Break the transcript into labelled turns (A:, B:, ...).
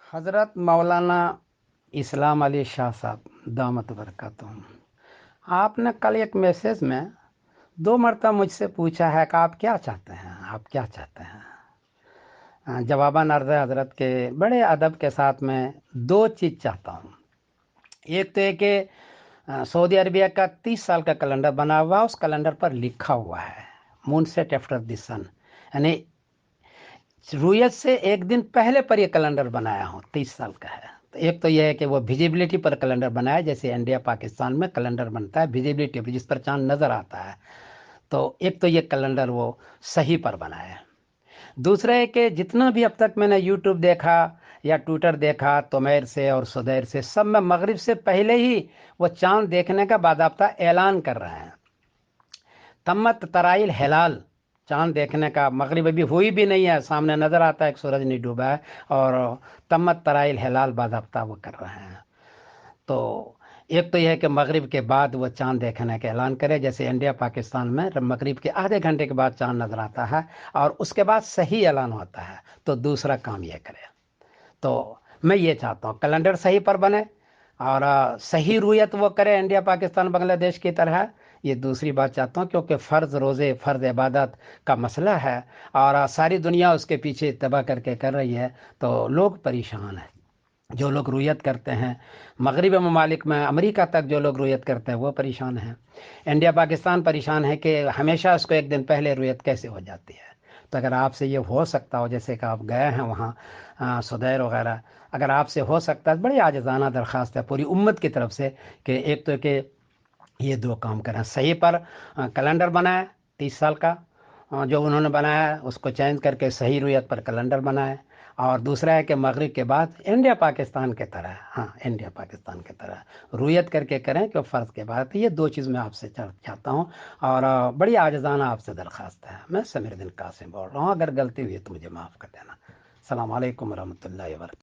A: حضرت مولانا اسلام علی شاہ صاحب دامت برکاتہم، آپ نے کل ایک میسج میں 2 مرتبہ مجھ سے پوچھا ہے کہ آپ کیا چاہتے ہیں، آپ کیا چاہتے ہیں۔ جواباً عرض ہے حضرت کے بڑے ادب کے ساتھ میں 2 چیز چاہتا ہوں۔ ایک تو یہ کہ سعودی عربیہ کا 30 سال کا کیلنڈر بنا ہوا، اس کیلنڈر پر لکھا ہوا ہے مون سیٹ آفٹر دی سن، یعنی رویت سے ایک دن پہلے پر یہ کیلنڈر بنایا ہوں، 30 سال کا ہے۔ تو ایک تو یہ ہے کہ وہ ویزیبلٹی پر کیلنڈر بنایا، جیسے انڈیا پاکستان میں کیلنڈر بنتا ہے ویزیبلٹی پر، جس پر چاند نظر آتا ہے۔ تو ایک تو یہ کیلنڈر وہ صحیح پر بنایا ہے۔ دوسرا ہے کہ جتنا بھی اب تک میں نے یوٹیوب دیکھا یا ٹویٹر دیکھا، تومیر سے اور سدیر سے، سب میں مغرب سے پہلے ہی وہ چاند دیکھنے کا باضابطہ اعلان کر رہے ہیں۔ تمت ترائل ہلال، چاند دیکھنے کا، مغرب ابھی ہوئی بھی نہیں ہے، سامنے نظر آتا ہے ایک سورج نہیں ڈوبا ہے، اور تمت ترائل ہلال باضابطہ وہ کر رہے ہیں۔ تو ایک تو یہ ہے کہ مغرب کے بعد وہ چاند دیکھنے کا اعلان کرے، جیسے انڈیا پاکستان میں مغرب کے آدھے گھنٹے کے بعد چاند نظر آتا ہے اور اس کے بعد صحیح اعلان ہوتا ہے۔ تو دوسرا کام یہ کرے۔ تو میں یہ چاہتا ہوں کیلنڈر صحیح پر بنے اور صحیح رویت وہ کرے انڈیا پاکستان بنگلہ دیش کی طرح۔ یہ دوسری بات چاہتا ہوں، کیونکہ فرض روزے، فرض عبادت کا مسئلہ ہے اور ساری دنیا اس کے پیچھے اتباع کر کے کر رہی ہے، تو لوگ پریشان ہیں۔ جو لوگ رویت کرتے ہیں مغربی ممالک میں، امریکہ تک جو لوگ رویت کرتے ہیں وہ پریشان ہیں۔ انڈیا پاکستان پریشان ہے کہ ہمیشہ اس کو ایک دن پہلے رویت کیسے ہو جاتی ہے۔ تو اگر آپ سے یہ ہو سکتا ہو، جیسے کہ آپ گئے ہیں وہاں سدیر وغیرہ، اگر آپ سے ہو سکتا ہے، بڑی عاجزانہ درخواست ہے پوری امت کی طرف سے کہ ایک تو کہ یہ 2 کام کریں، صحیح پر کیلنڈر بنائیں 30 سال کا، جو انہوں نے بنایا ہے اس کو چینج کر کے صحیح رویت پر کیلنڈر بنائیں، اور دوسرا ہے کہ مغرب کے بعد انڈیا پاکستان کی طرح، انڈیا پاکستان کی طرح رویت کر کے کریں کہ فرض کے بعد۔ یہ 2 چیز میں آپ سے چاہتا ہوں، اور بڑی عاجزانہ آپ سے درخواست ہے۔ میں سمیر الدین قاسم بول رہا ہوں، اگر غلطی ہوئی تو مجھے معاف کر دینا۔ السلام علیکم ورحمۃ اللہ وبرکاتہ۔